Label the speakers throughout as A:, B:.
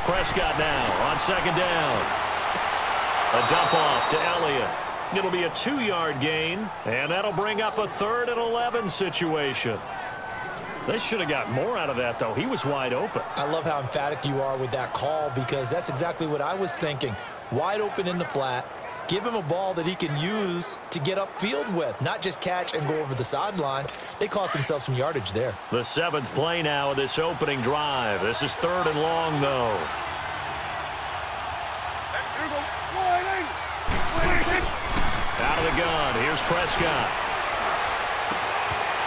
A: Prescott now on second down. A dump off to Elliott. It'll be a 2-yard gain, and that'll bring up a 3rd and 11 situation. They should have got more out of that, though. He was wide open.
B: I love how emphatic you are with that call, because that's exactly what I was thinking. Wide open in the flat. Give him a ball that he can use to get upfield with, not just catch and go over the sideline. They cost themselves some yardage there.
A: The 7th play now of this opening drive. This is 3rd and long, though. Out of the gun. Here's Prescott.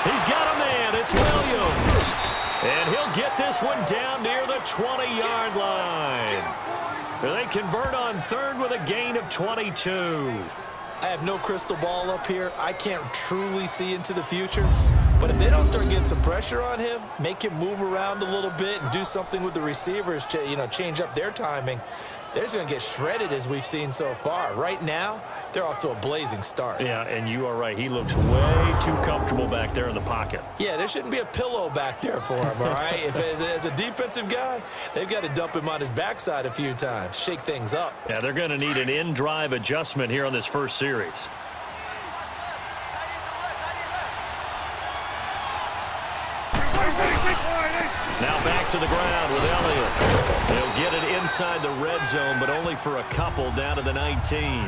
A: He's got a man. It's Williams. And he'll get this one down near the 20-yard line. They convert on 3rd with a gain of 22.
B: I have no crystal ball up here. I can't truly see into the future. But if they don't start getting some pressure on him, make him move around a little bit and do something with the receivers to, change up their timing, they're just going to get shredded as we've seen so far. Right now, they're off to a blazing start.
A: Yeah, and you are right. He looks way too comfortable back there in the pocket.
B: Yeah, there shouldn't be a pillow back there for him, all right? If as a defensive guy, they've got to dump him on his backside a few times, shake things up.
A: Yeah, they're going to need an in-drive adjustment here on this first series. Now back to the ground with Elliott. They'll get it inside the red zone, but only for a couple down to the 19.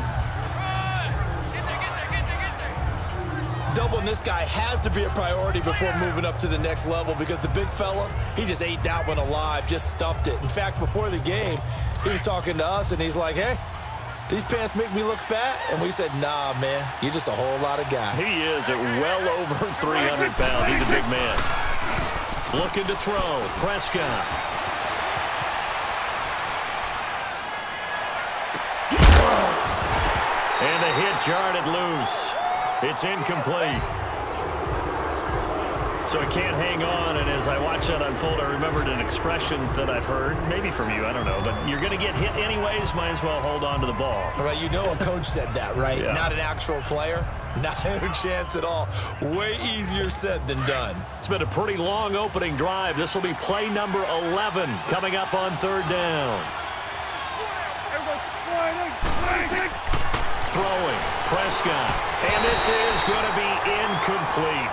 B: Doubling this guy has to be a priority before moving up to the next level, because the big fella, he just ate that one alive, just stuffed it. In fact, before the game, he was talking to us, and he's like, hey, these pants make me look fat? And we said, nah, man, you're just a whole lot of guy.
A: He is at well over 300 pounds. He's a big man. Looking to throw. Prescott. And the hit jarred it loose. It's incomplete. So it can't hang on, and as I watch that unfold, I remembered an expression that I've heard, maybe from you, I don't know, but you're going to get hit anyways, might as well hold on to the ball.
B: All right, a coach said that, right?
A: Yeah. Not
B: an actual player. Not a chance at all. Way easier said than done.
A: It's been a pretty long opening drive. This will be play number 11 coming up on 3rd down. Throwing, Prescott, and this is going to be incomplete.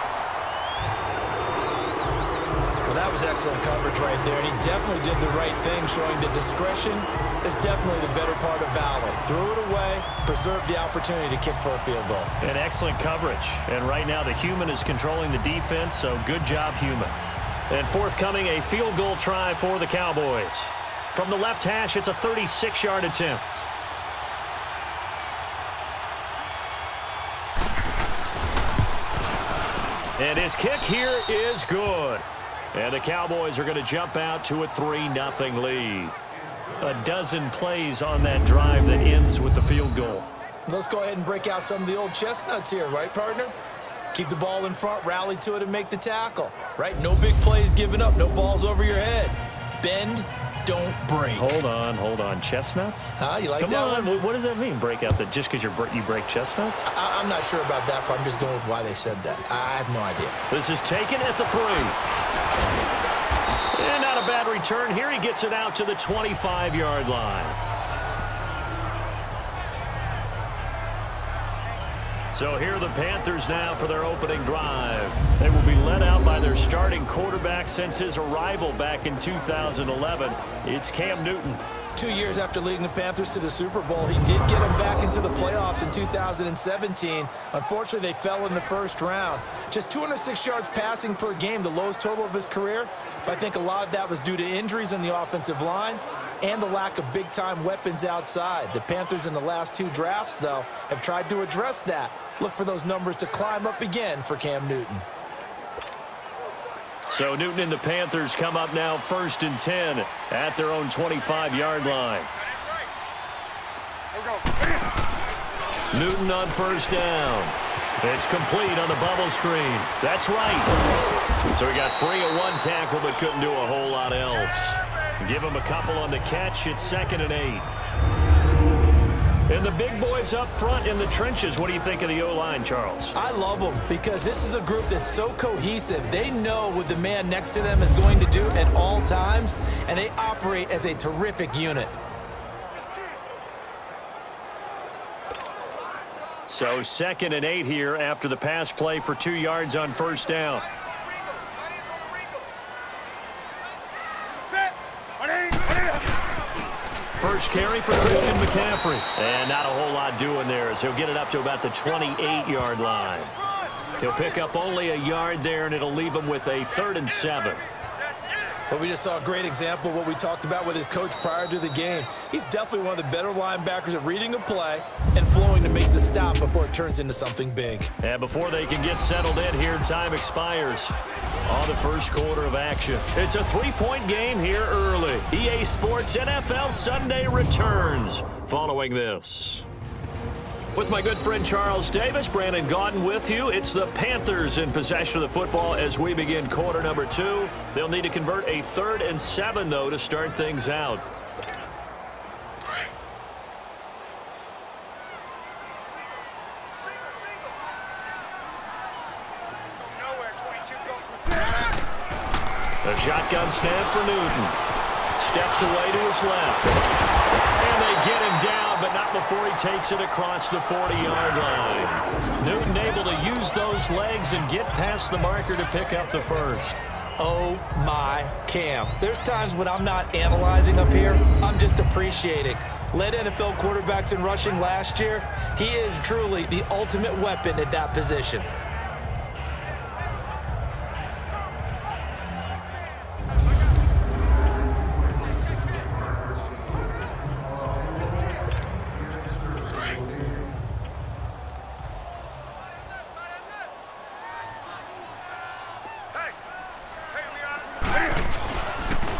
B: Well, that was excellent coverage right there, and he definitely did the right thing, showing that discretion is definitely the better part of valor. Threw it away, preserved the opportunity to kick for a field goal.
A: And excellent coverage. And right now the human is controlling the defense, so good job, human. And forthcoming, a field goal try for the Cowboys. From the left hash, it's a 36-yard attempt. And his kick here is good. And the Cowboys are going to jump out to a 3-0 lead. A dozen plays on that drive that ends with the field goal.
B: Let's go ahead and break out some of the old chestnuts here, right, partner? Keep the ball in front, rally to it, and make the tackle, right? No big plays given up, no balls over your head. Bend, don't break.
A: Hold on. Chestnuts?
B: Huh? You like
A: Come
B: that
A: on.
B: one?
A: What does that mean, break out? That just because you break chestnuts?
B: I'm not sure about that, but I'm just going with why they said that. I have no idea.
A: This is taken at the 3. And not a bad return. Here he gets it out to the 25-yard line. So here are the Panthers now for their opening drive. They will be led out by their starting quarterback since his arrival back in 2011. It's Cam Newton.
B: 2 years after leading the Panthers to the Super Bowl, he did get them back into the playoffs in 2017. Unfortunately, they fell in the first round. Just 206 yards passing per game, the lowest total of his career. So I think a lot of that was due to injuries in the offensive line and the lack of big-time weapons outside. The Panthers in the last 2 drafts, though, have tried to address that. Look for those numbers to climb up again for Cam Newton.
A: So Newton and the Panthers come up now 1st and 10 at their own 25-yard line. Newton on 1st down. It's complete on the bubble screen. That's right. So he got free of 1 tackle but couldn't do a whole lot else. Give him a couple on the catch. It's 2nd and 8. And the big boys up front in the trenches, what do you think of the O-line, Charles?
B: I love them because this is a group that's so cohesive. They know what the man next to them is going to do at all times, and they operate as a terrific unit.
A: So 2nd and 8 here after the pass play for 2 yards on first down. First carry for Christian McCaffrey. And not a whole lot doing there as he'll get it up to about the 28-yard line. He'll pick up only a yard there, and it'll leave him with a 3rd and 7.
B: But we just saw a great example of what we talked about with his coach prior to the game. He's definitely one of the better linebackers at reading a play and flowing to make the stop before it turns into something big.
A: And before they can get settled in here, time expires on the first quarter of action. It's a 3-point game here early. EA Sports NFL Sunday returns following this. With my good friend Charles Davis, Brandon Gaudin with you. It's the Panthers in possession of the football as we begin quarter number 2. They'll need to convert a 3rd and 7, though, to start things out. The shotgun snap for Newton. Steps away to his left. And they get him down, but not before he takes it across the 40-yard line. Newton able to use those legs and get past the marker to pick up the first.
B: Oh, my Cam. There's times when I'm not analyzing up here. I'm just appreciating. Led NFL quarterbacks in rushing last year. He is truly the ultimate weapon at that position.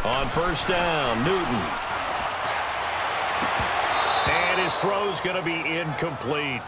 A: On first down, Newton. And his throw's going to be incomplete.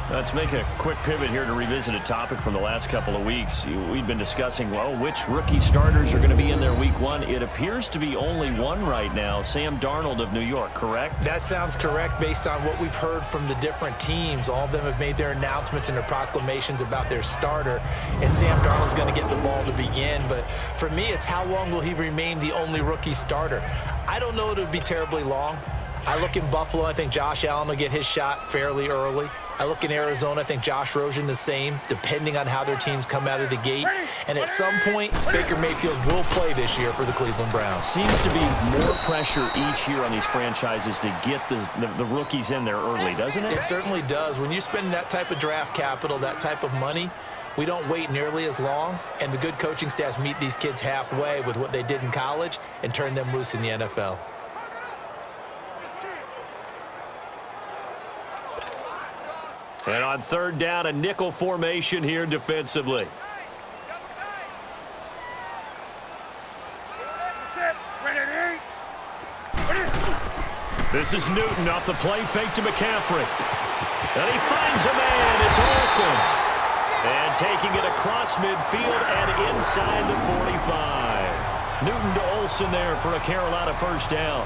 A: Let's make a quick pivot here to revisit a topic from the last couple of weeks. We've been discussing, well, which rookie starters are going to be in there week 1. It appears to be only one right now, Sam Darnold of New York, correct?
B: That sounds correct based on what we've heard from the different teams. All of them have made their announcements and their proclamations about their starter, and Sam Darnold's going to get the ball to begin. But for me, it's how long will he remain the only rookie starter? I don't know it would be terribly long. I look in Buffalo, I think Josh Allen will get his shot fairly early. I look in Arizona, I think Josh Rosen the same, depending on how their teams come out of the gate. And at some point, Baker Mayfield will play this year for the Cleveland Browns.
A: Seems to be more pressure each year on these franchises to get the rookies in there early, doesn't it?
B: It certainly does. When you spend that type of draft capital, that type of money, we don't wait nearly as long, and the good coaching staffs meet these kids halfway with what they did in college and turn them loose in the NFL.
A: And on third down, a nickel formation here defensively. This is Newton off the play fake to McCaffrey. And he finds a man. It's Olsen. And taking it across midfield and inside the 45. Newton to Olsen there for a Carolina first down.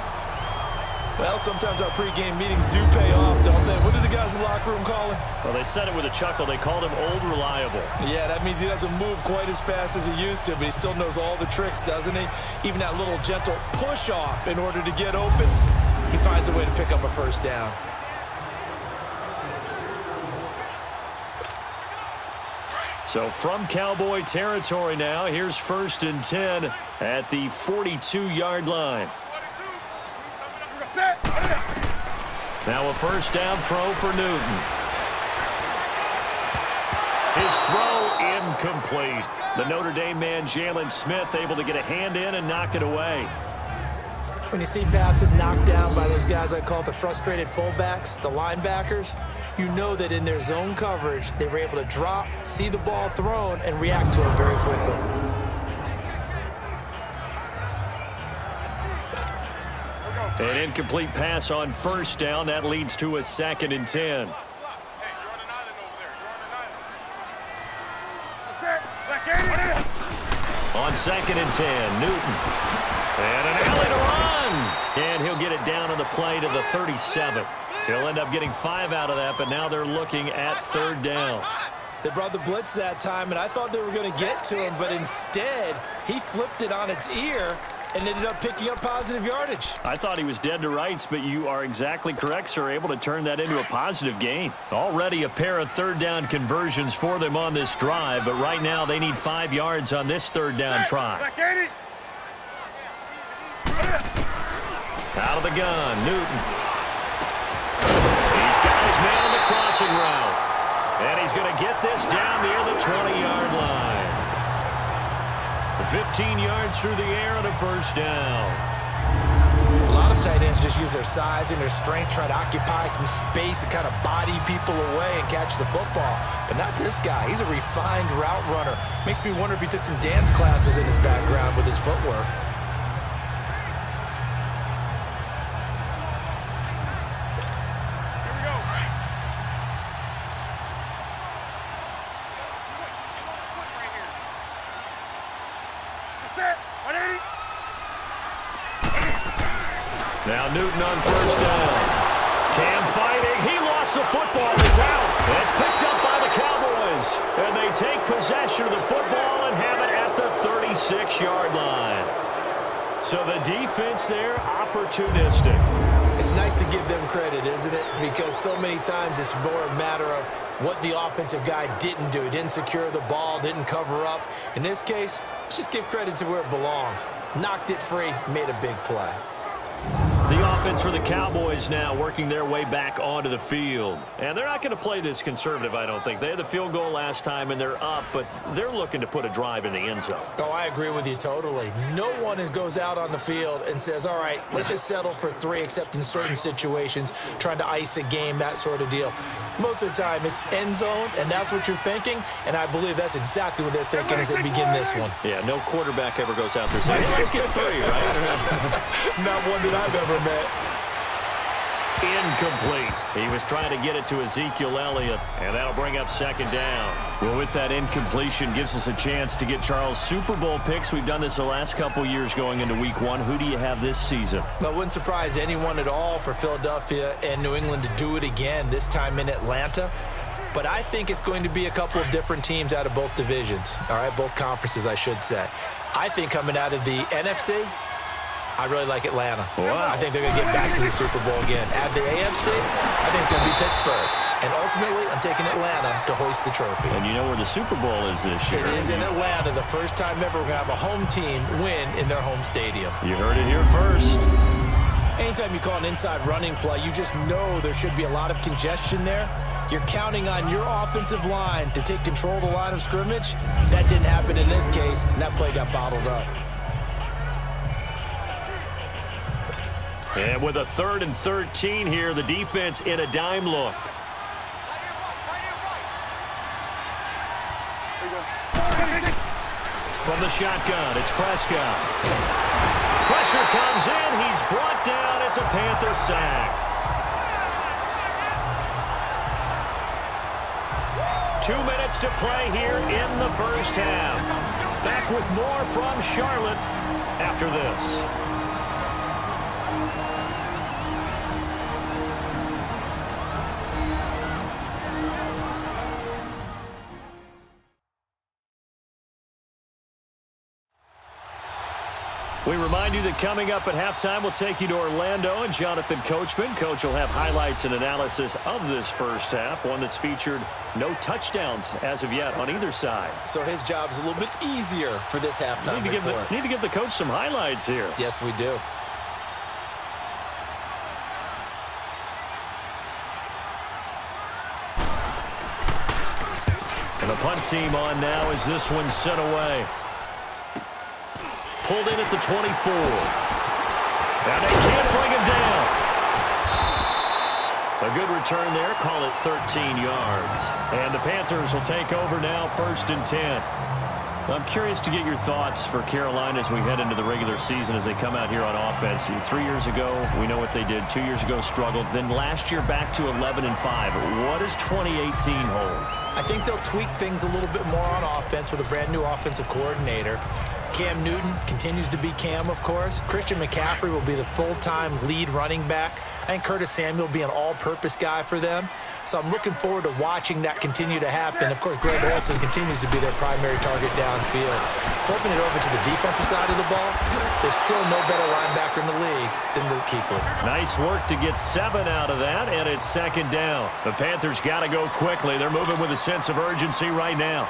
B: Well, sometimes our pregame meetings do pay off, don't they? What did the guys in the locker room call him?
A: Well, they said it with a chuckle. They called him Old Reliable.
B: Yeah, that means he doesn't move quite as fast as he used to, but he still knows all the tricks, doesn't he? Even that little gentle push-off in order to get open, he finds a way to pick up a first down.
A: So from Cowboy territory now, here's 1st and 10 at the 42-yard line. Now a first down throw for Newton. His throw incomplete. The Notre Dame man, Jalen Smith, able to get a hand in and knock it away.
B: When you see passes knocked down by those guys I call the frustrated fullbacks, the linebackers, you know that in their zone coverage, they were able to drop, see the ball thrown, and react to it very quickly.
A: An incomplete pass on first down. That leads to a 2nd and 10. On 2nd and 10, Newton. And an alley to run. And he'll get it down on the play to the 37. He'll end up getting 5 out of that, but now they're looking at 3rd down.
B: They brought the blitz that time, and I thought they were going to get to him, but instead, he flipped it on its ear and ended up picking up positive yardage.
A: I thought he was dead to rights, but you are exactly correct, sir. Able to turn that into a positive gain. Already a pair of 3rd down conversions for them on this drive, but right now they need 5 yards on this 3rd down try. Out of the gun, Newton. He's got his man on the crossing route. And he's going to get this down near the 20-yard line. 15 yards through the air on a 1st down.
B: A lot of tight ends just use their size and their strength, try to occupy some space and kind of body people away and catch the football. But not this guy. He's a refined route runner. Makes me wonder if he took some dance classes in his background with his footwork.
A: Now Newton on 1st down. Cam fighting. He lost the football. It's out. It's picked up by the Cowboys. And they take possession of the football and have it at the 36-yard line. So the defense there, opportunistic.
B: It's nice to give them credit, isn't it? Because so many times it's more a matter of what the offensive guy didn't do. He didn't secure the ball, didn't cover up. In this case, let's just give credit to where it belongs. Knocked it free, made a big play.
A: The offense for the Cowboys now working their way back onto the field. And they're not going to play this conservative, I don't think. They had the field goal last time, and they're up, but they're looking to put a drive in the end zone.
B: Oh, I agree with you totally. No one goes out on the field and says, all right, let's just settle for 3, except in certain situations, trying to ice a game, that sort of deal. Most of the time, it's end zone, and that's what you're thinking, and I believe that's exactly what they're thinking as they begin this one.
A: Yeah, no quarterback ever goes out there saying, hey, let's get 3, right?
B: Not one that I've ever met.
A: Incomplete. He was trying to get it to Ezekiel Elliott, and that'll bring up 2nd down. Well, with that incompletion, gives us a chance to get Charles Super Bowl picks. We've done this the last couple years going into Week 1. Who do you have this season?
B: Well, it wouldn't surprise anyone at all for Philadelphia and New England to do it again, this time in Atlanta. But I think it's going to be a couple of different teams out of both divisions, all right, both conferences, I should say. I think coming out of the NFC, I really like Atlanta.
A: Wow.
B: I think they're going to get back to the Super Bowl again. At the AFC, I think it's going to be Pittsburgh. And ultimately, I'm taking Atlanta to hoist the trophy.
A: And you know where the Super Bowl is this year.
B: It is in Atlanta. The first time ever we're going to have a home team win in their home stadium.
A: You heard it here first.
B: Anytime you call an inside running play, you just know there should be a lot of congestion there. You're counting on your offensive line to take control of the line of scrimmage. That didn't happen in this case, and that play got bottled up.
A: And with a 3rd and 13 here, the defense in a dime look. From the shotgun, it's Prescott. Pressure comes in. He's brought down. It's a Panther sack. 2 minutes to play here in the first half. Back with more from Charlotte after this. We remind you that coming up at halftime, we'll take you to Orlando and Jonathan Coachman. Coach will have highlights and analysis of this first half, one that's featured no touchdowns as of yet on either side.
B: So his job is a little bit easier for this halftime report.
A: Need to give the coach some highlights here.
B: Yes, we do.
A: And the punt team on now as this one's sent away. Pulled in at the 24. And they can't bring him down. A good return there. Call it 13 yards. And the Panthers will take over now, 1st and 10. I'm curious to get your thoughts for Carolina as we head into the regular season as they come out here on offense. 3 years ago, we know what they did. 2 years ago, struggled. Then last year, back to 11-5. What does 2018 hold?
B: I think they'll tweak things a little bit more on offense with a brand new offensive coordinator. Cam Newton continues to be Cam, of course. Christian McCaffrey will be the full-time lead running back. And Curtis Samuel will be an all-purpose guy for them. So I'm looking forward to watching that continue to happen. Of course, Greg Olsen continues to be their primary target downfield. Flipping it over to the defensive side of the ball, there's still no better linebacker in the league than Luke Kuechly.
A: Nice work to get 7 out of that, and it's second down. The Panthers got to go quickly. They're moving with a sense of urgency right now.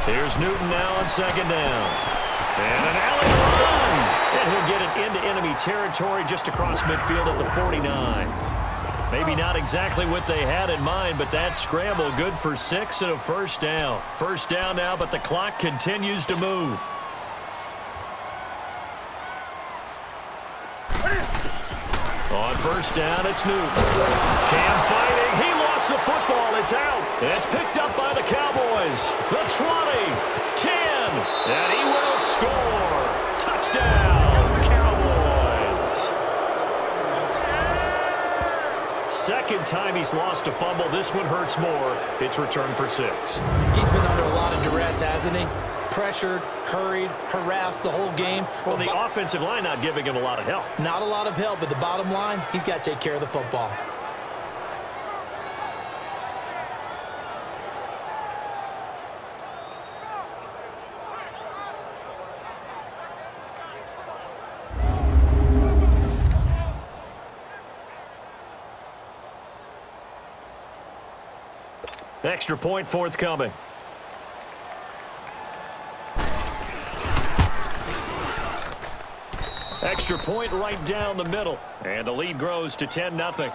A: Here's Newton now on second down. And an alley run. And he'll get it into enemy territory just across midfield at the 49. Maybe not exactly what they had in mind, but that scramble good for 6 and a first down. First down now, but the clock continues to move. On first down, it's Newton. Cam fighting. He lost the football. It's out. It's picked up by the Cowboys. The 20, 10, and he will score. Touchdown, Cowboys. Second time he's lost a fumble. This one hurts more. It's returned for 6.
B: He's been under a lot of duress, hasn't he? Pressured, hurried, harassed the whole game.
A: Well, the offensive line not giving him a lot of help.
B: Not a lot of help, but the bottom line, he's got to take care of the football.
A: Extra point forthcoming. Extra point right down the middle. And the lead grows to 10-0.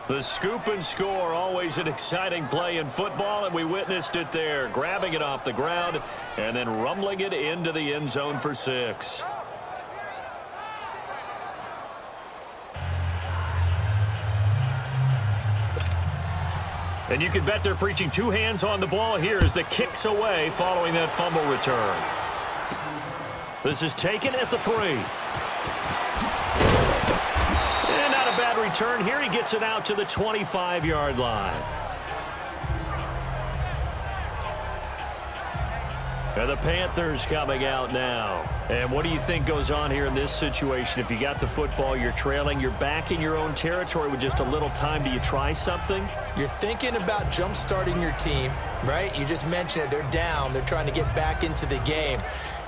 A: The scoop and score, always an exciting play in football, and we witnessed it there. Grabbing it off the ground and then rumbling it into the end zone for 6. And you can bet they're preaching 2 hands on the ball here as the kick's away following that fumble return. This is taken at the 3. And not a bad return here. He gets it out to the 25-yard line. And the Panthers coming out now. And what do you think goes on here in this situation? If you got the football, you're trailing, you're back in your own territory with just a little time. Do you try something?
B: You're thinking about jump-starting your team, right? You just mentioned it. They're down. They're trying to get back into the game.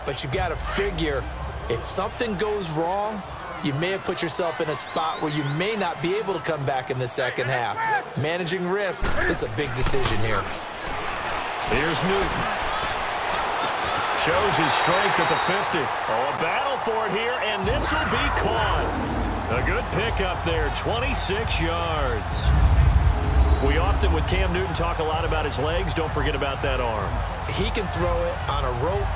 B: But you've got to figure, if something goes wrong, you may have put yourself in a spot where you may not be able to come back in the second half. Managing risk is a big decision here.
A: Here's Newton. Shows his strength at the 50. Oh, a battle for it here, and this will be caught. A good pickup there, 26 yards. We often, with Cam Newton, talk a lot about his legs. Don't forget about that arm.
B: He can throw it on a rope.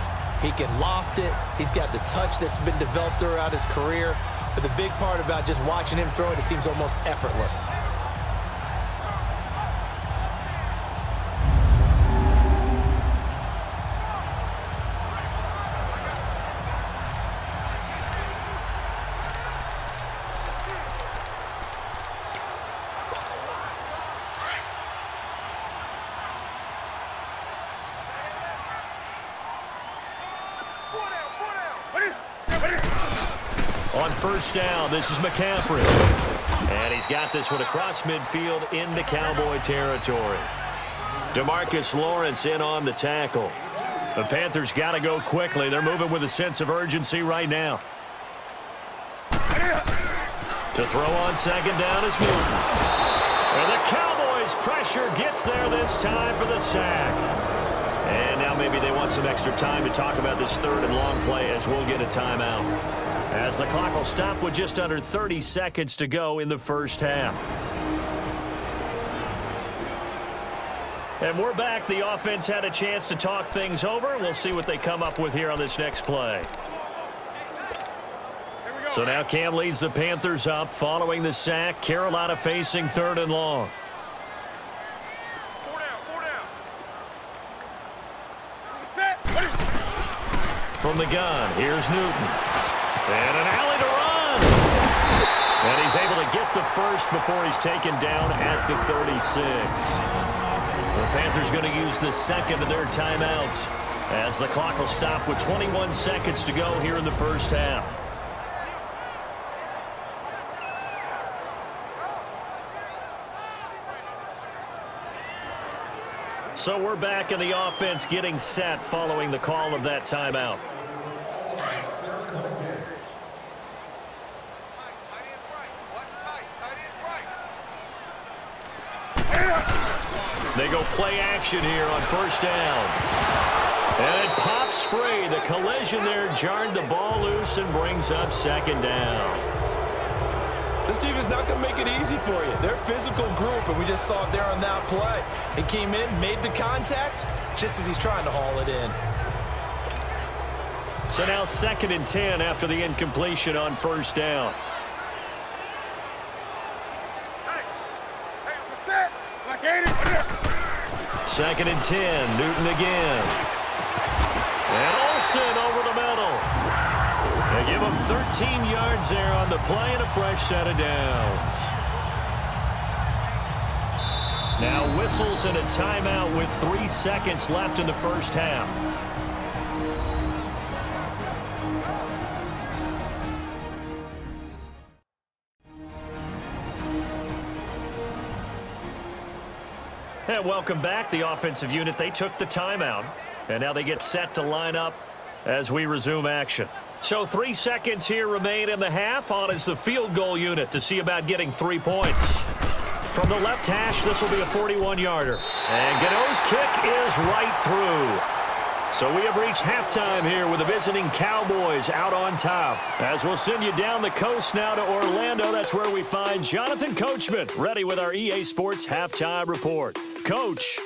B: He can loft it. He's got the touch that's been developed throughout his career. But the big part about just watching him throw it, it seems almost effortless.
A: On first down, this is McCaffrey. And he's got this one across midfield into Cowboy territory. DeMarcus Lawrence in on the tackle. The Panthers got to go quickly. They're moving with a sense of urgency right now. To throw on second down is Newton. And the Cowboys pressure gets there this time for the sack. And now maybe they want some extra time to talk about this third and long play as we'll get a timeout. As the clock will stop with just under 30 seconds to go in the first half. And we're back. The offense had a chance to talk things over. We'll see what they come up with here on this next play. So now Cam leads the Panthers up following the sack. Carolina facing third and long. From the gun, here's Newton. And an alley to run. And he's able to get the first before he's taken down at the 36. The Panthers going to use the second of their timeouts as the clock will stop with 21 seconds to go here in the first half. So we're back in the offense getting set following the call of that timeout. They go play action here on first down. And it pops free. The collision there jarred the ball loose and brings up second down.
B: This team is not going to make it easy for you. They're a physical group, and we just saw it there on that play. He came in, made the contact, just as he's trying to haul it in.
A: So now 2nd and 10 after the incompletion on first down. Second and 10, Newton again. And Olsen over the middle. They give him 13 yards there on the play and a fresh set of downs. Now whistles and a timeout with 3 seconds left in the first half. And welcome back. The offensive unit, they took the timeout. And now they get set to line up as we resume action. So 3 seconds here remain in the half. On is the field goal unit to see about getting 3 points. From the left hash, this will be a 41-yarder. And Gano's kick is right through. So we have reached halftime here with the visiting Cowboys out on top. As we'll send you down the coast now to Orlando, that's where we find Jonathan Coachman ready with our EA Sports Halftime Report. Coach.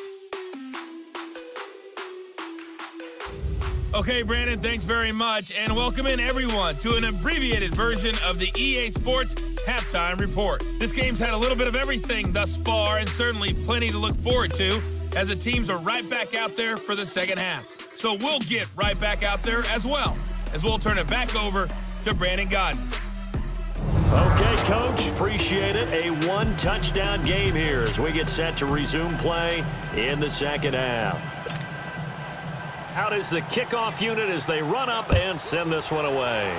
C: Okay, Brandon, thanks very much, and welcome in everyone to an abbreviated version of the EA Sports Halftime Report. This game's had a little bit of everything thus far, and certainly plenty to look forward to, as the teams are right back out there for the second half. So we'll get right back out there as well, as we'll turn it back over to Brandon Godden.
A: Okay, Coach, appreciate it. A 1-touchdown game here as we get set to resume play in the second half. Out is the kickoff unit as they run up and send this one away.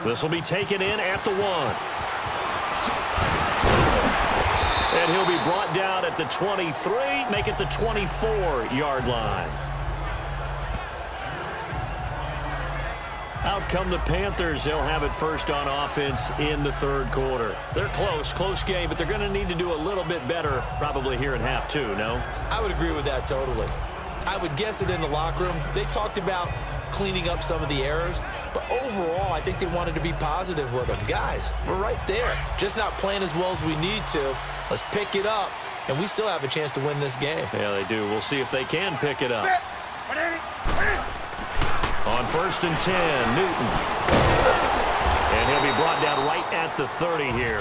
A: This will be taken in at the 1. And he'll be brought down at the 23, make it the 24-yard line. Out come the Panthers. They'll have it first on offense in the third quarter. They're close game, but they're going to need to do a little bit better probably here in half 2, no?
B: I would agree with that totally. I would guess it in the locker room. They talked about cleaning up some of the errors, but overall, I think they wanted to be positive with them. Guys, we're right there. Just not playing as well as we need to. Let's pick it up, and we still have a chance to win this game.
A: Yeah, they do. We'll see if they can pick it up. On 1st and 10, Newton. And he'll be brought down right at the 30 here.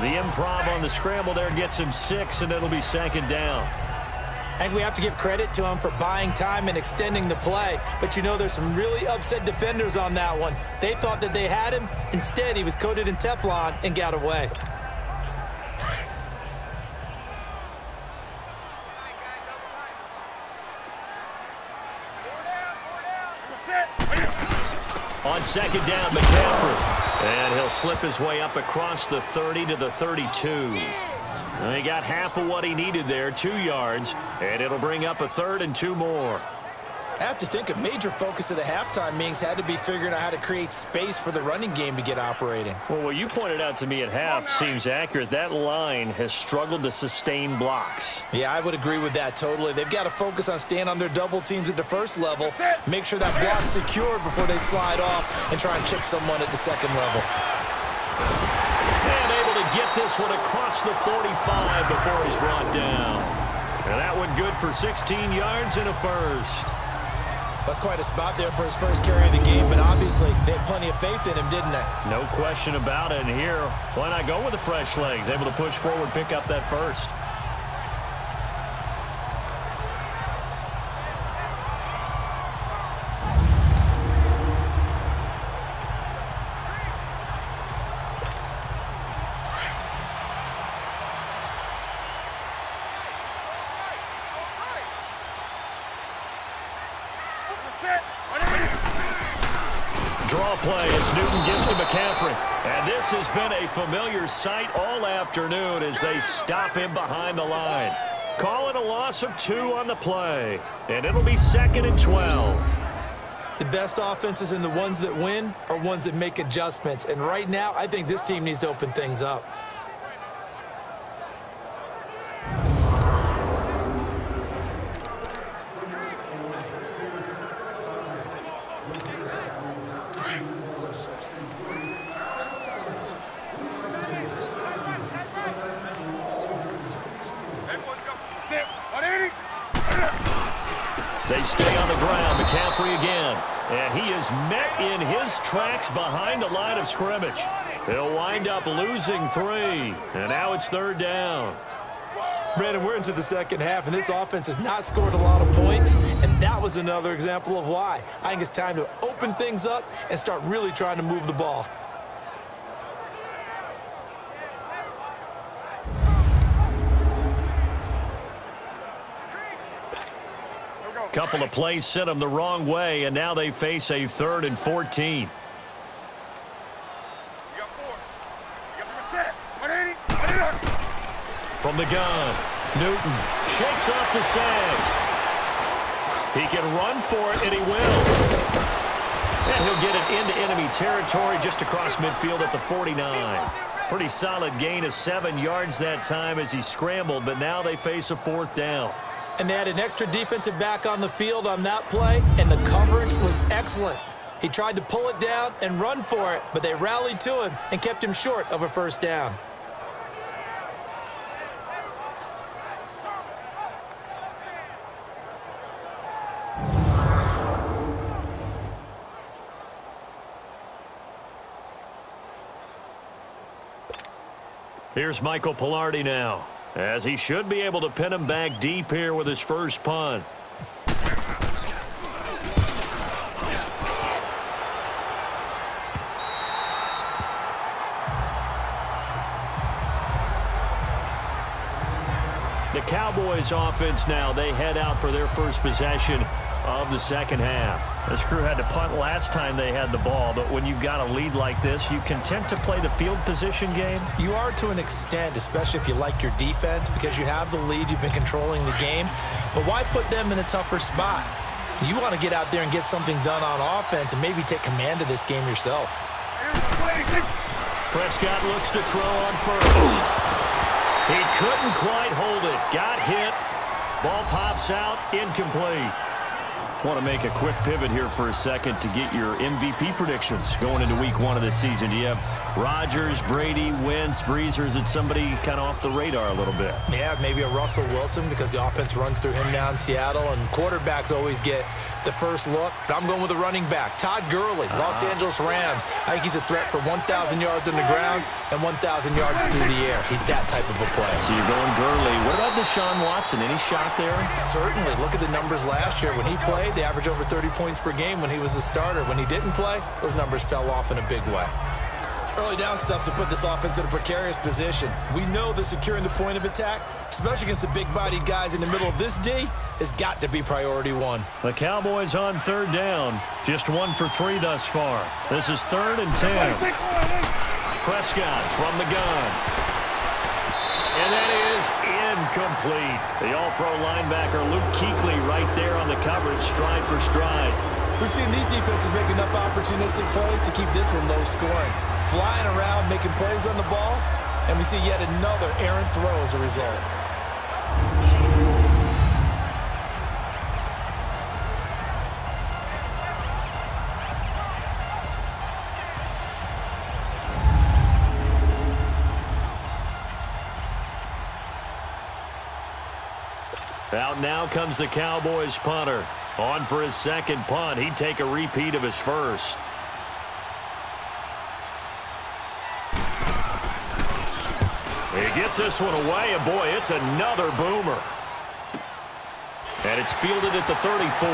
A: The improv on the scramble there gets him 6, and it'll be second down.
B: I think we have to give credit to him for buying time and extending the play. But, you know, there's some really upset defenders on that one. They thought that they had him. Instead, he was coated in Teflon and got away.
A: On second down, McCaffrey. And he'll slip his way up across the 30 to the 32. And he got half of what he needed there, 2 yards. And it'll bring up a 3rd and 2 more.
B: I have to think a major focus of the halftime meetings had to be figuring out how to create space for the running game to get operating.
A: Well, what you pointed out to me at half seems accurate. That line has struggled to sustain blocks.
B: Yeah, I would agree with that totally. They've got to focus on staying on their double teams at the first level, make sure that block's secured before they slide off and try and chip someone at the second level.
A: And able to get this one across the 45 before he's brought down. And that one good for 16 yards and a first.
B: That's quite a spot there for his first carry of the game, but obviously they had plenty of faith in him, didn't they?
A: No question about it. And here, why not go with the fresh legs? Able to push forward, pick up that first. Draw play as Newton gives to McCaffrey. And this has been a familiar sight all afternoon as they stop him behind the line. Call it a loss of 2 on the play. And it'll be 2nd and 12.
B: The best offenses and the ones that win are ones that make adjustments. And right now, I think this team needs to open things up.
A: They stay on the ground. McCaffrey again. And he is met in his tracks behind the line of scrimmage. He'll wind up losing 3. And now it's 3rd down.
B: Brandon, we're into the second half, and this offense has not scored a lot of points, and that was another example of why. I think it's time to open things up and start really trying to move the ball.
A: Couple of plays sent them the wrong way, and now they face a 3rd and 14. From the gun, Newton shakes off the sag. He can run for it, and he will. And he'll get it into enemy territory just across midfield at the 49. Pretty solid gain of 7 yards that time as he scrambled, but now they face a 4th down.
B: And they had an extra defensive back on the field on that play, and the coverage was excellent. He tried to pull it down and run for it, but they rallied to him and kept him short of a 1st down.
A: Here's Michael Pilardi now, as he should be able to pin him back deep here with his first punt. The Cowboys offense now, they head out for their first possession of the second half. This crew had to punt last time they had the ball, but when you've got a lead like this, you content to play the field position game?
B: You are to an extent, especially if you like your defense, because you have the lead, you've been controlling the game. But why put them in a tougher spot? You want to get out there and get something done on offense and maybe take command of this game yourself.
A: Prescott looks to throw on first. He couldn't quite hold it. Got hit. Ball pops out. Incomplete. Want to make a quick pivot here for a second to get your MVP predictions going into week 1 of this season. Do you have Rodgers, Brady, Wentz, Brees, or is it somebody kind of off the radar a little bit?
B: Yeah, maybe a Russell Wilson because the offense runs through him down in Seattle, and quarterbacks always get the first look. But I'm going with a running back, Todd Gurley, Los Angeles Rams. I think he's a threat for 1,000 yards on the ground and 1,000 yards through the air. He's that type of a player.
A: So you're going Gurley. What about Deshaun Watson? Any shot there?
B: Certainly. Look at the numbers last year. When he played, they averaged over 30 points per game when he was the starter. When he didn't play, those numbers fell off in a big way. Early down stuff to put this offense in a precarious position. We know that securing the point of attack, especially against the big-bodied guys in the middle of this D, has got to be priority 1.
A: The Cowboys on 3rd down. Just 1 for 3 thus far. This is 3rd and 10. Prescott from the gun. And that is incomplete. The all-pro linebacker Luke Kuechly right there on the coverage, stride for stride.
B: We've seen these defenses make enough opportunistic plays to keep this one low scoring. Flying around, making plays on the ball, and we see yet another errant throw as a result.
A: Out now comes the Cowboys punter. On for his second punt. He'd take a repeat of his first. He gets this one away, and boy, it's another boomer. And it's fielded at the 34.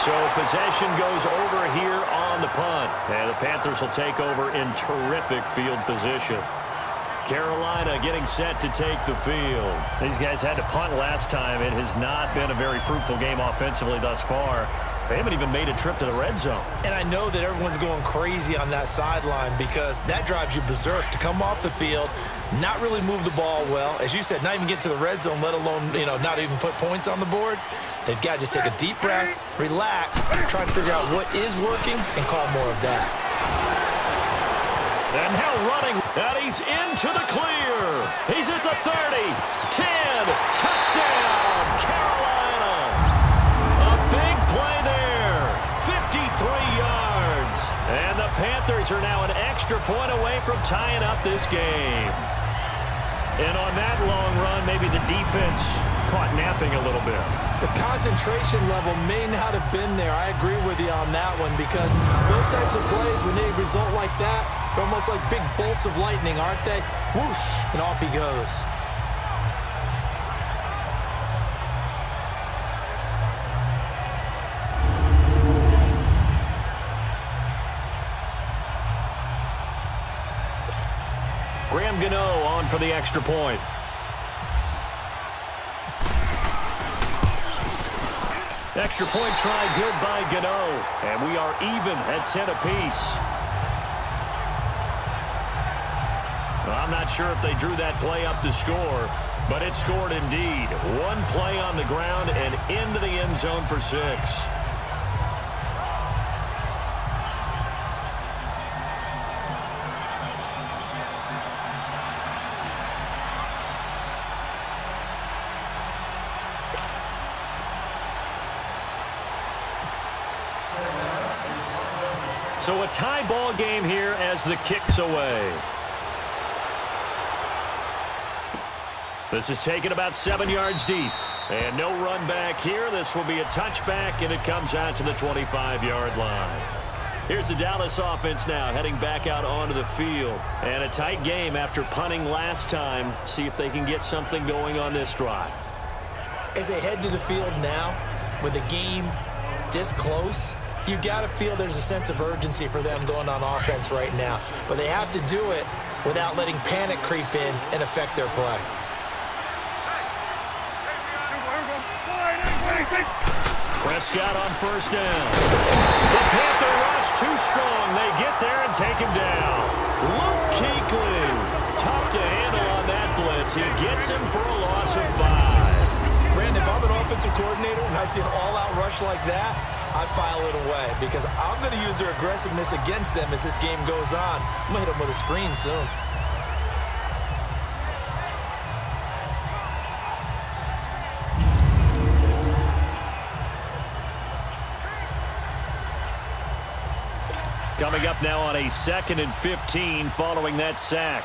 A: So possession goes over here on the punt. And the Panthers will take over in terrific field position. Carolina getting set to take the field. These guys had to punt last time. It has not been a very fruitful game offensively thus far. They haven't even made a trip to the red zone.
B: And I know that everyone's going crazy on that sideline because that drives you berserk to come off the field, not really move the ball well. As you said, not even get to the red zone, let alone, not even put points on the board. They've got to just take a deep breath, relax, try to figure out what is working, and call more of that.
A: And now running, and he's into the clear. He's at the 30, 10, touchdown, Carolina. A big play there, 53 yards. And the Panthers are now an extra point away from tying up this game. And on that long run, maybe the defense caught napping a little bit.
B: The concentration level may not have been there. I agree with you on that one because those types of plays, when they result like that, they're almost like big bolts of lightning, aren't they? Whoosh, and off he goes.
A: On for the extra point. Extra point try good by Gano. And we are even at 10 apiece. Well, I'm not sure if they drew that play up to score, but it scored indeed. One play on the ground and into the end zone for 6. So a tie ball game here as the kick's away. This is taken about 7 yards deep. And no run back here. This will be a touchback, and it comes out to the 25-yard line. Here's the Dallas offense now heading back out onto the field. And a tight game after punting last time. See if they can get something going on this drive.
B: As they head to the field now, with the game this close, you've got to feel there's a sense of urgency for them going on offense right now. But they have to do it without letting panic creep in and affect their play.
A: Prescott on first down. The Panther rush too strong. They get there and take him down. Luke Kuechly, tough to handle on that blitz. He gets him for a loss of 5.
B: Brandon, if I'm an offensive coordinator and I see an all-out rush like that, I file it away because I'm going to use their aggressiveness against them as this game goes on. I'm going to hit them with a screen soon.
A: Coming up now on a 2nd and 15 following that sack.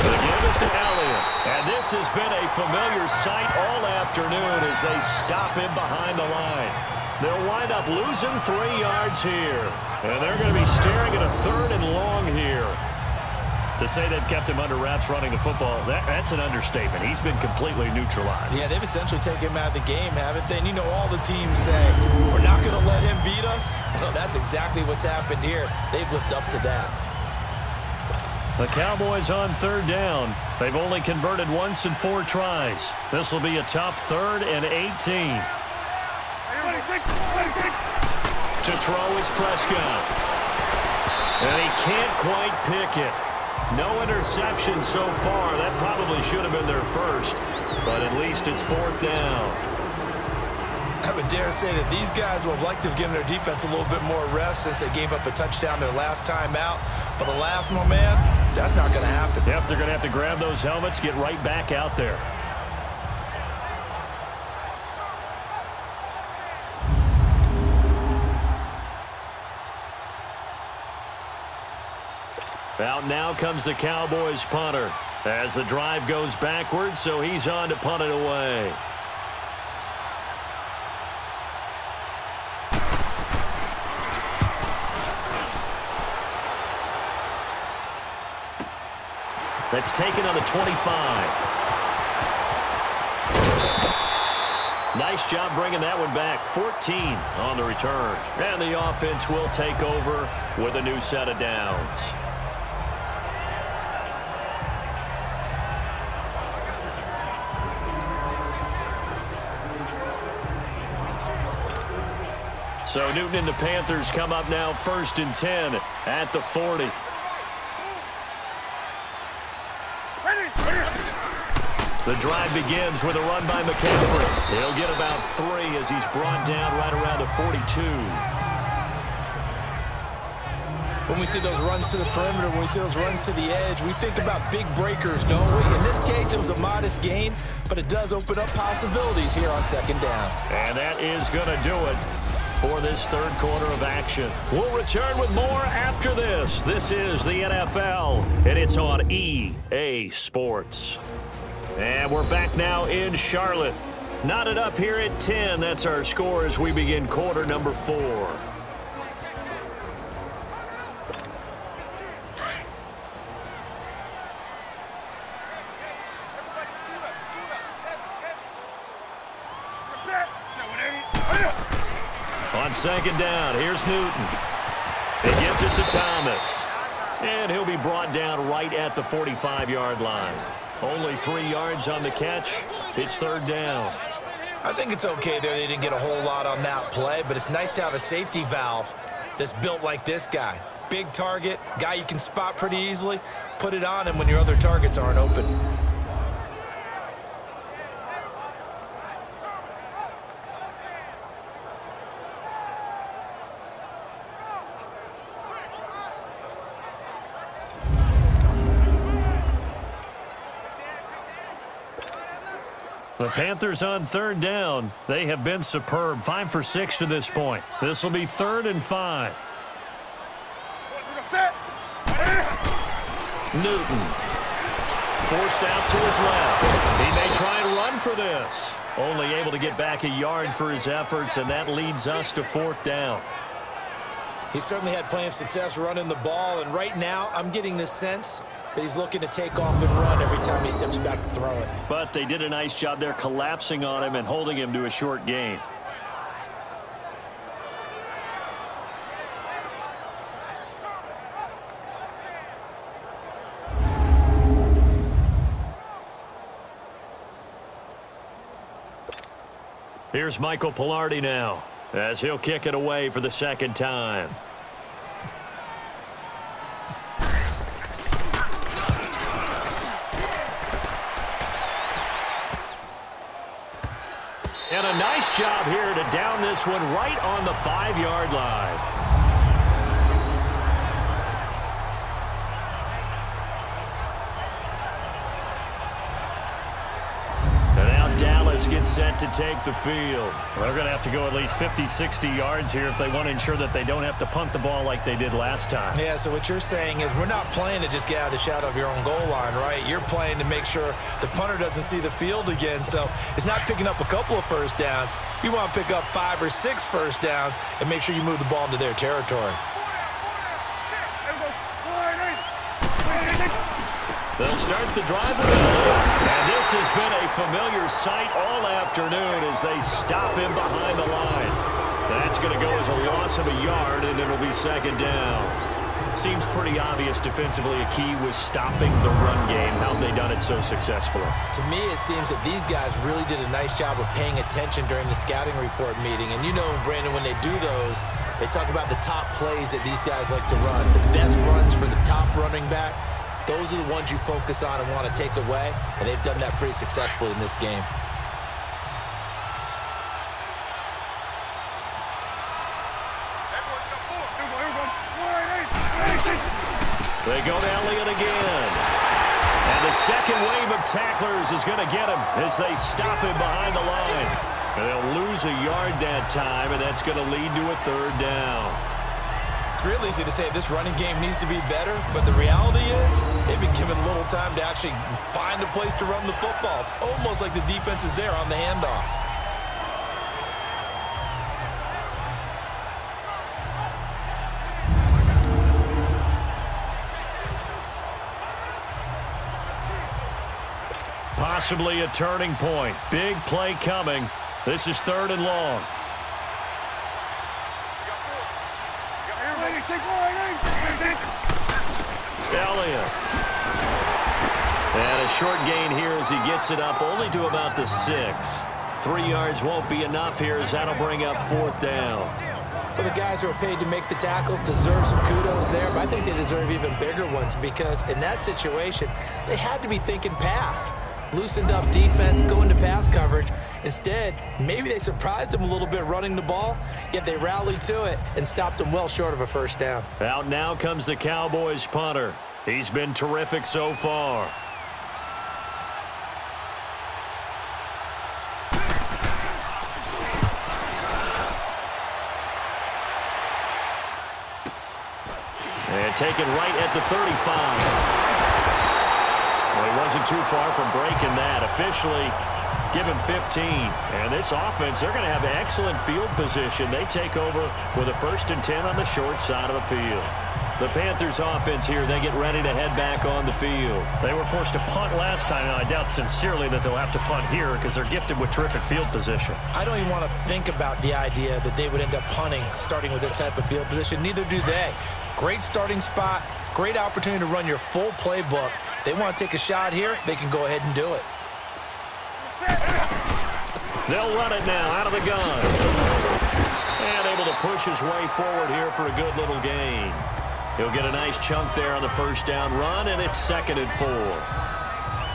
A: The give is to Elliott. And this has been a familiar sight all afternoon as they stop him behind the line. They'll wind up losing 3 yards here. And they're going to be staring at a 3rd and long here. To say they've kept him under wraps running the football, that's an understatement. He's been completely neutralized.
B: Yeah, they've essentially taken him out of the game, haven't they? And you know all the teams say, we're not going to let him beat us. Well, that's exactly what's happened here. They've lived up to that.
A: The Cowboys on 3rd down. They've only converted once in 4 tries. This will be a tough 3rd and 18. To throw is Prescott. And he can't quite pick it. No interception so far. That probably should have been their first, but at least it's 4th down.
B: I would dare say that these guys would have liked to have given their defense a little bit more rest since they gave up a touchdown their last time out. But the last one, man, that's not going to happen.
A: Yep, they're going to have to grab those helmets, get right back out there. Out now comes the Cowboys punter as the drive goes backwards, so he's on to punt it away. That's taken on the 25. Nice job bringing that one back. 14 on the return. And the offense will take over with a new set of downs. So Newton and the Panthers come up now 1st and 10 at the 40. The drive begins with a run by McCaffrey. He'll get about 3 as he's brought down right around the 42.
B: When we see those runs to the perimeter, when we see those runs to the edge, we think about big breakers, don't we? In this case, it was a modest gain, but it does open up possibilities here on 2nd down.
A: And that is going to do it for this 3rd quarter of action. We'll return with more after this. This is the NFL, and it's on EA Sports. And we're back now in Charlotte. Knotted up here at 10. That's our score as we begin quarter number 4. On 2nd down, here's Newton. He gets it to Thomas. And he'll be brought down right at the 45-yard line. Only 3 yards on the catch. It's 3rd down.
B: I think it's okay there. They didn't get a whole lot on that play, but it's nice to have a safety valve that's built like this guy. Big target, guy you can spot pretty easily. Put it on him when your other targets aren't open.
A: The Panthers on 3rd down. They have been superb. 5 for 6 to this point. This will be 3rd and 5. Newton. Forced out to his left. He may try and run for this. Only able to get back a yard for his efforts, and that leads us to 4th down.
B: He certainly had plenty of success running the ball, and right now I'm getting the sense that he's looking to take off and run every time he steps back to throw it.
A: But they did a nice job there collapsing on him and holding him to a short gain. Here's Michael Pilardi now, as he'll kick it away for the 2nd time. And a nice job here to down this one right on the 5-yard line. And now Dallas gets set to take the field. They're going to have to go at least 50, 60 yards here if they want to ensure that they don't have to punt the ball like they did last time.
B: Yeah, so what you're saying is we're not playing to just get out of the shadow of your own goal line, right? You're playing to make sure the punter doesn't see the field again. So it's not picking up a couple of first downs. You want to pick up 5 or 6 first downs and make sure you move the ball into their territory.
A: They'll start the drive with it. And this has been a familiar sight all afternoon as they stop him behind the line. That's going to go as a loss of a yard, and it'll be 2nd down. Seems pretty obvious defensively a key was stopping the run game. How have they done it so successfully?
B: To me, it seems that these guys really did a nice job of paying attention during the scouting report meeting. And you know, Brandon, when they do those, they talk about the top plays that these guys like to run. The best runs for the top running back. Those are the ones you focus on and want to take away, and they've done that pretty successfully in this game.
A: They go to Elliott again. And the second wave of tacklers is going to get him as they stop him behind the line. And they'll lose a yard that time, and that's going to lead to a 3rd down.
B: It's real easy to say this running game needs to be better, but the reality is they've been given little time to actually find a place to run the football. It's almost like the defense is there on the handoff.
A: Possibly a turning point. Big play coming. This is 3rd and long. Elliott. And a short gain here as he gets it up only to about the 6. 3 yards won't be enough here as that'll bring up 4th down.
B: Well, the guys who are paid to make the tackles deserve some kudos there, but I think they deserve even bigger ones because in that situation, they had to be thinking pass. Loosened up defense, going to pass coverage. Instead, maybe they surprised them a little bit running the ball, yet they rallied to it and stopped them well short of a first down.
A: Out now comes the Cowboys punter. He's been terrific so far. And taken right at the 35. Well, he wasn't too far from breaking that. Officially, give him 15. And this offense, they're going to have excellent field position. They take over with a 1st and 10 on the short side of the field. The Panthers offense here, they get ready to head back on the field.
D: They were forced to punt last time, and I doubt sincerely that they'll have to punt here because they're gifted with terrific field position.
B: I don't even want to think about the idea that they would end up punting starting with this type of field position. Neither do they. Great starting spot, great opportunity to run your full playbook. If they want to take a shot here, they can go ahead and do it.
A: They'll run it now out of the gun. And able to push his way forward here for a good little gain. He'll get a nice chunk there on the first down run, and it's 2nd and 4.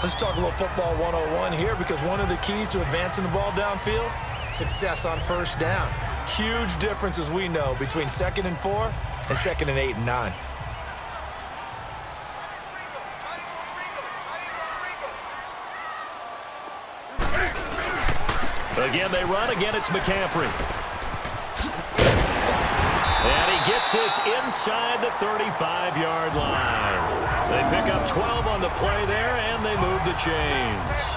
B: Let's talk a little football 101 here because one of the keys to advancing the ball downfield, success on first down. Huge difference, as we know, between 2nd and 4 and 2nd and 8 and 9.
A: Again, they run. Again, it's McCaffrey. And he gets this inside the 35-yard line. They pick up 12 on the play there, and they move the chains.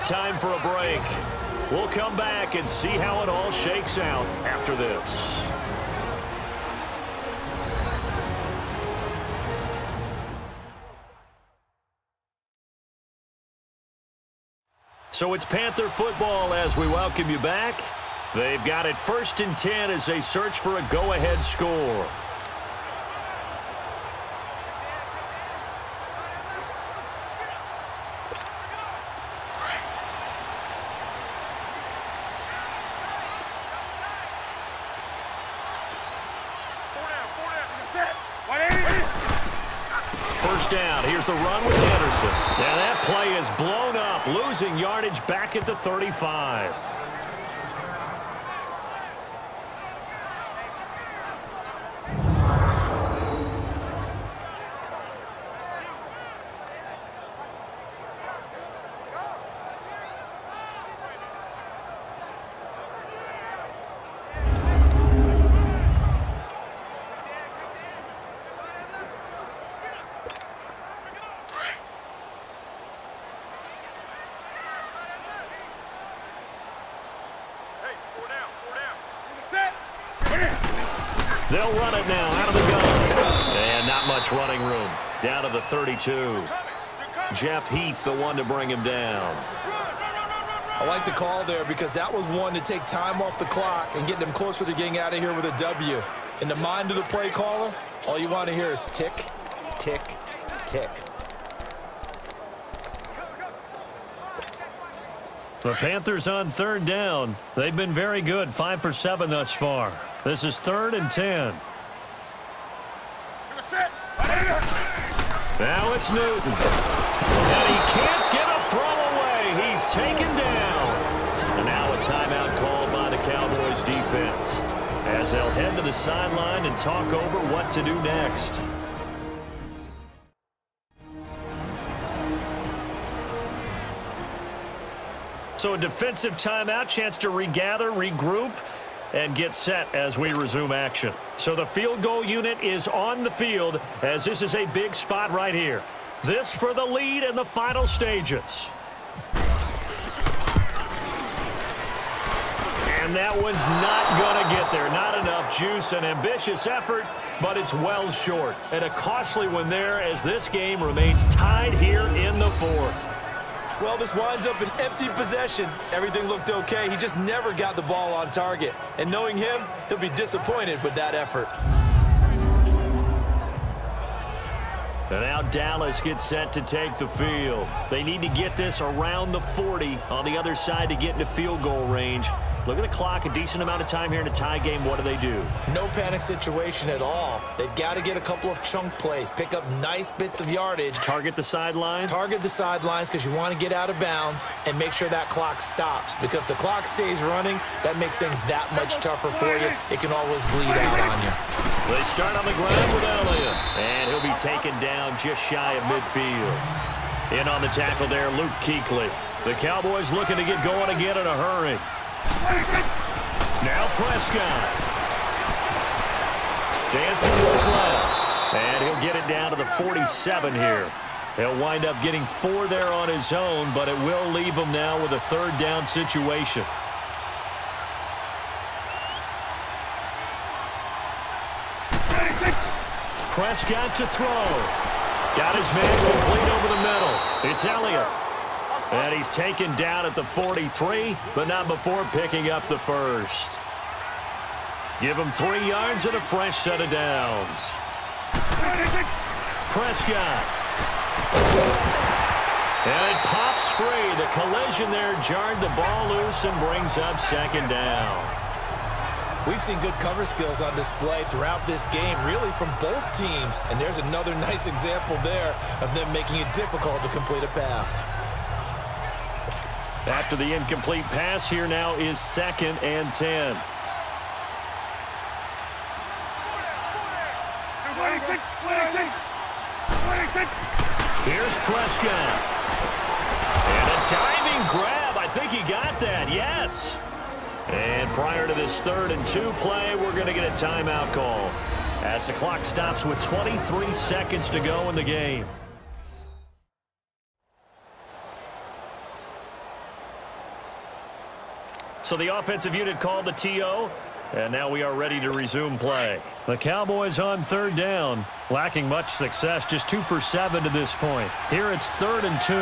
A: Time for a break. We'll come back and see how it all shakes out after this. So it's Panther football as we welcome you back. They've got it 1st and 10 as they search for a go-ahead score. First down. Here's the run with Anderson. And that play is blown up, losing yardage back at the 35. They'll run it now out of the gun. And not much running room. Down to the 32. Jeff Heath, the one to bring him down.
B: I like the call there because that was one to take time off the clock and get them closer to getting out of here with a W. In the mind of the play caller, all you want to hear is tick, tick, tick.
A: The Panthers on 3rd down. They've been very good, 5 for 7 thus far. This is 3rd and 10. Now it's Newton. And he can't get a throw away. He's taken down. And now a timeout called by the Cowboys defense as they'll head to the sideline and talk over what to do next. So a defensive timeout, chance to regather, regroup, and get set as we resume action. So the field goal unit is on the field as this is a big spot right here. This for the lead in the final stages. And that one's not going to get there. Not enough juice. An ambitious effort, but it's well short. And a costly one there as this game remains tied here in the 4th.
B: Well, this winds up an empty possession. Everything looked okay. He just never got the ball on target. And knowing him, he'll be disappointed with that effort.
A: And now Dallas gets set to take the field. They need to get this around the 40 on the other side to get into field goal range. Look at the clock, a decent amount of time here in a tie game. What do?
B: No panic situation at all. They've got to get a couple of chunk plays, pick up nice bits of yardage.
A: Target the sidelines?
B: Target the sidelines because you want to get out of bounds and make sure that clock stops. Because if the clock stays running, that makes things that much tougher for you. It can always bleed out on you.
A: They start on the ground with Elliott. And he'll be taken down just shy of midfield. In on the tackle there, Luke Kuechly. The Cowboys looking to get going again in a hurry. Now Prescott. Dancing was left. And he'll get it down to the 47 here. He'll wind up getting 4 there on his own, but it will leave him now with a third down situation. Prescott to throw. Got his man complete over the middle. It's Elliott. And he's taken down at the 43, but not before picking up the first. Give him 3 yards and a fresh set of downs. Prescott. And it pops free. The collision there jarred the ball loose and brings up second down.
B: We've seen good cover skills on display throughout this game, really from both teams. And there's another nice example there of them making it difficult to complete a pass.
A: After the incomplete pass, here now is 2nd and 10. Here's Prescott. And a diving grab. I think he got that, yes. And prior to this 3rd and 2 play, we're going to get a timeout call as the clock stops with 23 seconds to go in the game. So the offensive unit called the TO, and now we are ready to resume play. The Cowboys on 3rd down, lacking much success, just 2 for 7 to this point. Here it's 3rd and 2.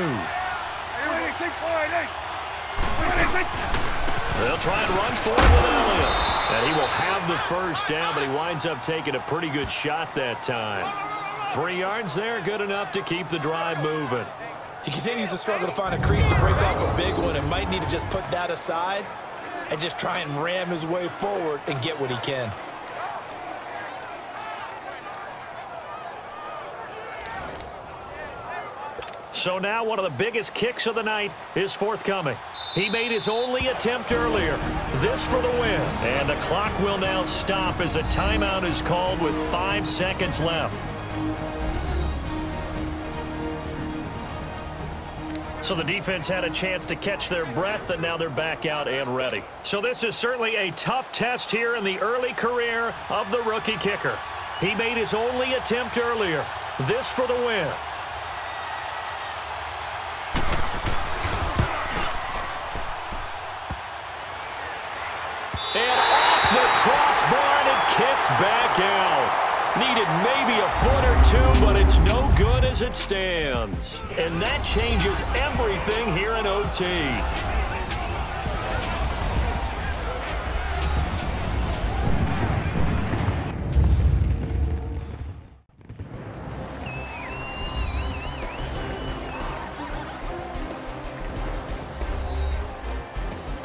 A: They'll try and run for it with Elliott. And he will have the first down, but he winds up taking a pretty good shot that time. 3 yards there, good enough to keep the drive moving.
B: He continues to struggle to find a crease to break off a big one and might need to just put that aside and just try and ram his way forward and get what he can.
A: So now one of the biggest kicks of the night is forthcoming. He made his only attempt earlier. This for the win. And the clock will now stop as a timeout is called with 5 seconds left. So the defense had a chance to catch their breath, and now they're back out and ready. So this is certainly a tough test here in the early career of the rookie kicker. He made his only attempt earlier. This for the win. And off the crossbar, and it kicks back out. Needed maybe a foot or 2, but it's no good as it stands. And that changes everything here in OT.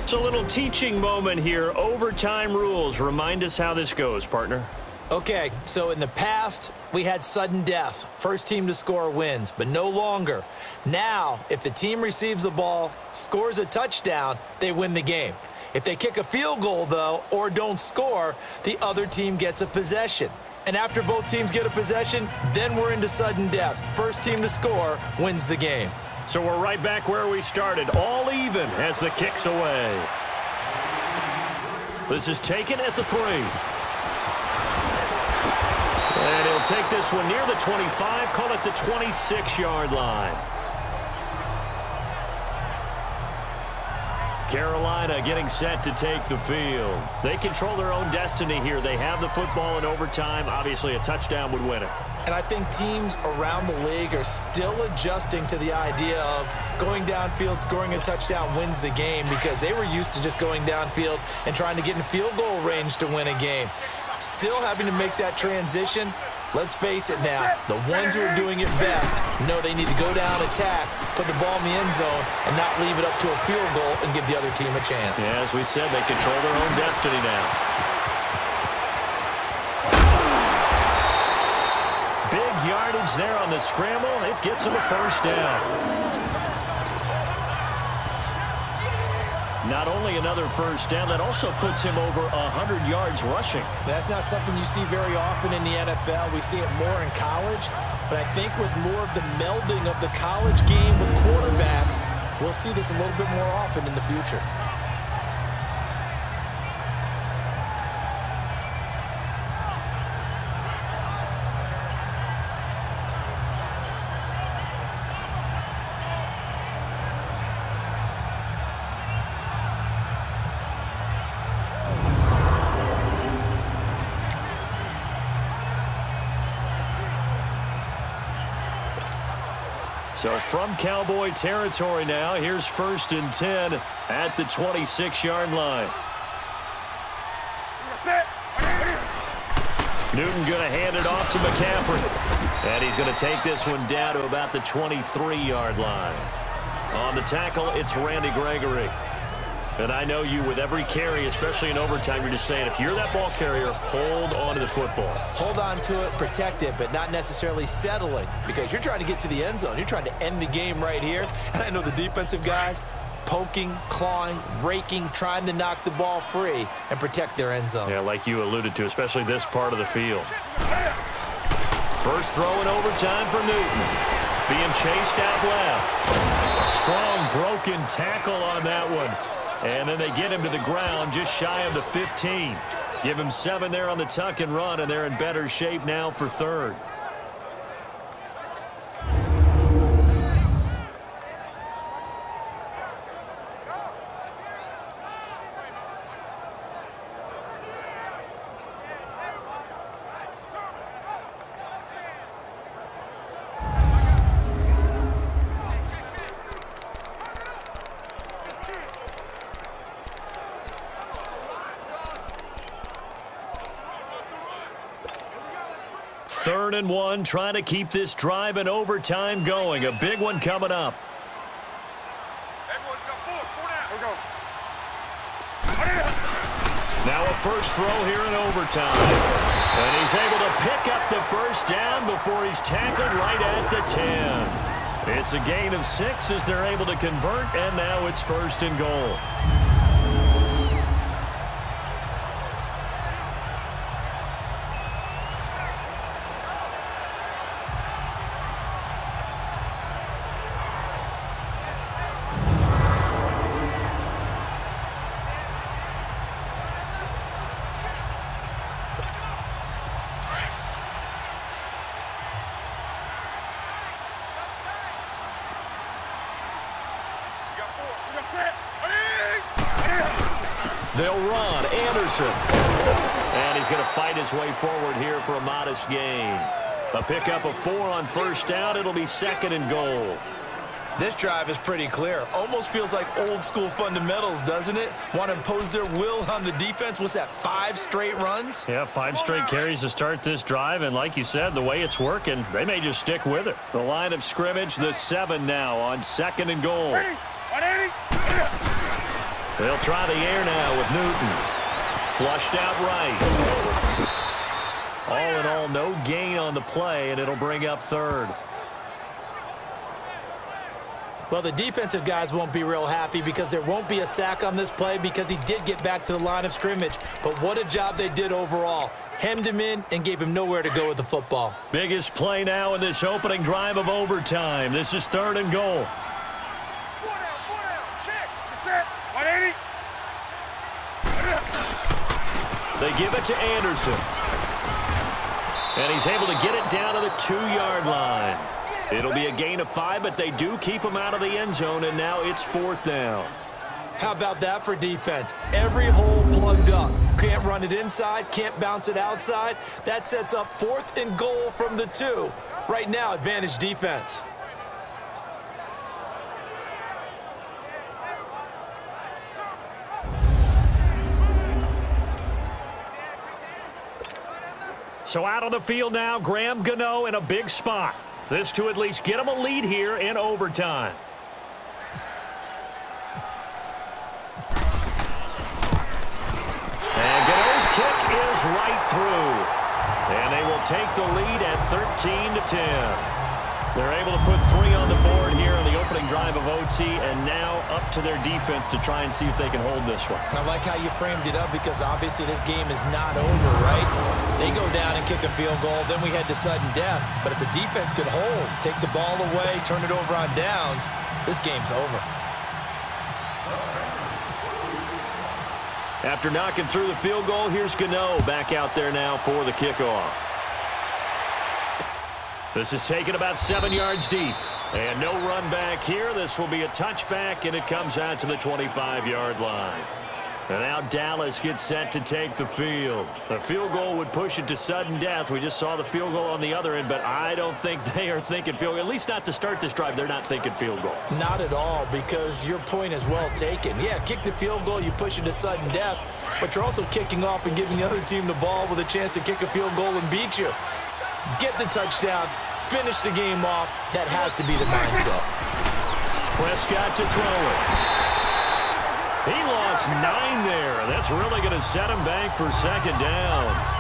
A: It's a little teaching moment here. Overtime rules. Remind us how this goes, partner.
B: Okay, so in the past, we had sudden death. First team to score wins, but no longer. Now, if the team receives the ball, scores a touchdown, they win the game. If they kick a field goal, though, or don't score, the other team gets a possession. And after both teams get a possession, then we're into sudden death. First team to score wins the game.
A: So we're right back where we started, all even as the kick's away. This is taken at the 3. And he'll take this one near the 25, call it the 26-yard line. Carolina getting set to take the field. They control their own destiny here. They have the football in overtime. Obviously, a touchdown would win it.
B: And I think teams around the league are still adjusting to the idea of going downfield, scoring a touchdown wins the game, because they were used to just going downfield and trying to get in field goal range to win a game. Still having to make that transition. Let's face it now, the ones who are doing it best know they need to go down, attack, put the ball in the end zone, and not leave it up to a field goal and give the other team a chance.
A: Yeah, as we said, they control their own destiny now. Big yardage there on the scramble. It gets them a first down. Not only another first down, that also puts him over 100 yards rushing.
B: That's not something you see very often in the NFL. We see it more in college. But I think with more of the melding of the college game with quarterbacks, we'll see this a little bit more often in the future.
A: So from Cowboy territory now, here's 1st and 10 at the 26-yard line. Newton going to hand it off to McCaffrey. And he's going to take this one down to about the 23-yard line. On the tackle, it's Randy Gregory. And I know you, with every carry, especially in overtime, you're just saying, if you're that ball carrier, hold on to the football.
B: Hold on to it, protect it, but not necessarily settle it, because you're trying to get to the end zone. You're trying to end the game right here. And I know the defensive guys poking, clawing, raking, trying to knock the ball free and protect their end zone.
A: Yeah, like you alluded to, especially this part of the field. First throw in overtime for Newton. Being chased out left. A strong broken tackle on that one. And then they get him to the ground just shy of the 15. Give him 7 there on the tuck and run, and they're in better shape now for 3rd. Third and 1, trying to keep this drive in overtime going. A big one coming up. Now a first throw here in overtime. And he's able to pick up the first down before he's tackled right at the 10. It's a gain of 6 as they're able to convert, and now it's 1st and goal. They'll run. Anderson. And he's going to fight his way forward here for a modest gain. A pickup of 4 on first down. It'll be 2nd and goal.
B: This drive is pretty clear. Almost feels like old school fundamentals, doesn't it? Want to impose their will on the defense. What's that, 5 straight runs?
A: Yeah, 5 straight carries to start this drive. And like you said, the way it's working, they may just stick with it. The line of scrimmage, the 7 now on 2nd and goal. They'll try the air now with Newton. Flushed out right. All in all, no gain on the play, and it'll bring up 3rd.
B: Well, the defensive guys won't be real happy because there won't be a sack on this play because he did get back to the line of scrimmage. But what a job they did overall. Hemmed him in and gave him nowhere to go with the football.
A: Biggest play now in this opening drive of overtime. This is 3rd and goal. They give it to Anderson. And he's able to get it down to the 2-yard line. It'll be a gain of 5, but they do keep him out of the end zone, and now it's 4th down.
B: How about that for defense? Every hole plugged up. can't run it inside, can't bounce it outside. That sets up 4th and goal from the 2. Right now, advantage defense.
A: So out on the field now, Graham Gano in a big spot. This to at least get him a lead here in overtime. And Gano's kick is right through. And they will take the lead at 13-10. They're able to put 3 on the board here on the opening drive of OT, and now up to their defense to try and see if they can hold this one.
B: I like how you framed it up because obviously this game is not over, right? They go down and kick a field goal, then we head to sudden death. But if the defense could hold, take the ball away, turn it over on downs, this game's over.
A: After knocking through the field goal, here's Gano back out there now for the kickoff. This is taken about 7 yards deep. And no run back here. This will be a touchback, and it comes out to the 25-yard line. And now Dallas gets set to take the field. The field goal would push it to sudden death. We just saw the field goal on the other end, but I don't think they are thinking field goal. At least not to start this drive. They're not thinking field goal.
B: Not at all, because your point is well taken. Yeah, kick the field goal, you push it to sudden death, but you're also kicking off and giving the other team the ball with a chance to kick a field goal and beat you. Get the touchdown, finish the game off. That has to be the mindset.
A: Prescott to throw it. He lost 9 there. That's really going to set him back for 2nd down.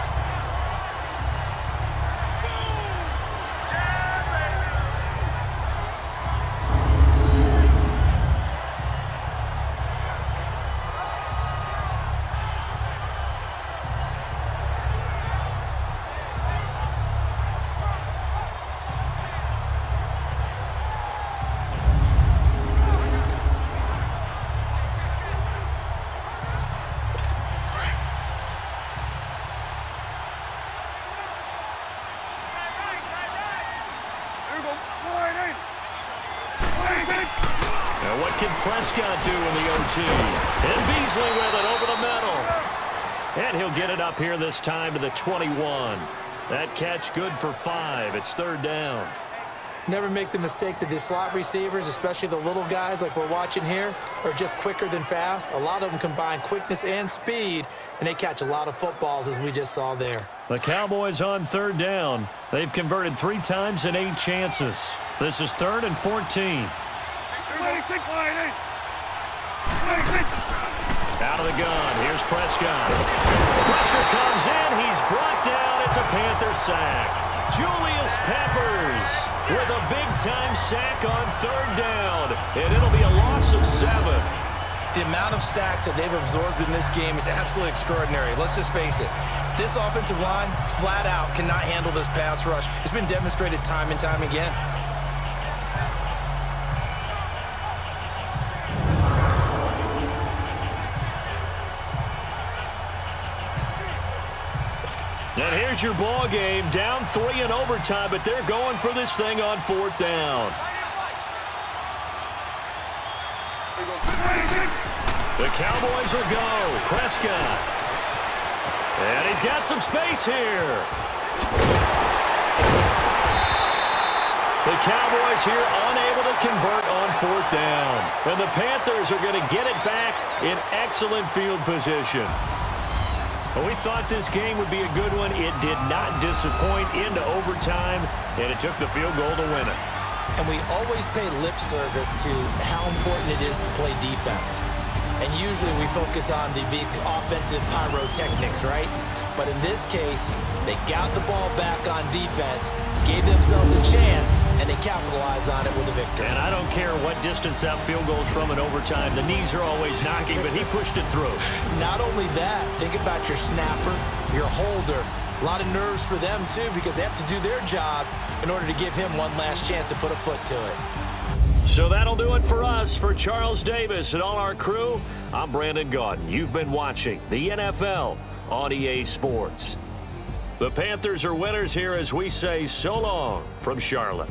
A: What can Prescott do in the OT? And Beasley with it over the middle. And he'll get it up here this time to the 21. That catch good for 5. It's 3rd down.
B: Never make the mistake that the slot receivers, especially the little guys like we're watching here, are just quicker than fast. A lot of them combine quickness and speed, and they catch a lot of footballs, as we just saw there.
A: The Cowboys on 3rd down. They've converted 3 times in 8 chances. This is 3rd and 14. Out of the gun. Here's Prescott. Pressure comes in. He's brought down. It's a Panther sack. Julius Peppers with a big-time sack on 3rd down. And it'll be a loss of 7.
B: The amount of sacks that they've absorbed in this game is absolutely extraordinary. Let's just face it. This offensive line, flat out, cannot handle this pass rush. It's been demonstrated time and time again.
A: And here's your ball game. Down 3 in overtime, but they're going for this thing on 4th down. The Cowboys will go. Prescott. And he's got some space here. The Cowboys here unable to convert on 4th down. And the Panthers are going to get it back in excellent field position. Well, we thought this game would be a good one. It did not disappoint into overtime, and it took the field goal to win it.
B: And we always pay lip service to how important it is to play defense. And usually we focus on the big offensive pyrotechnics, right? But in this case, they got the ball back on defense, gave themselves a chance, and they capitalized on it with a victory.
A: And I don't care what distance that field goes from in overtime. The knees are always knocking, but he pushed it through.
B: Not only that, think about your snapper, your holder. A lot of nerves for them, too, because they have to do their job in order to give him one last chance to put a foot to it.
A: So that'll do it for us. For Charles Davis and all our crew, I'm Brandon Gaudin. You've been watching the NFL on EA Sports. The Panthers are winners here as we say so long from Charlotte.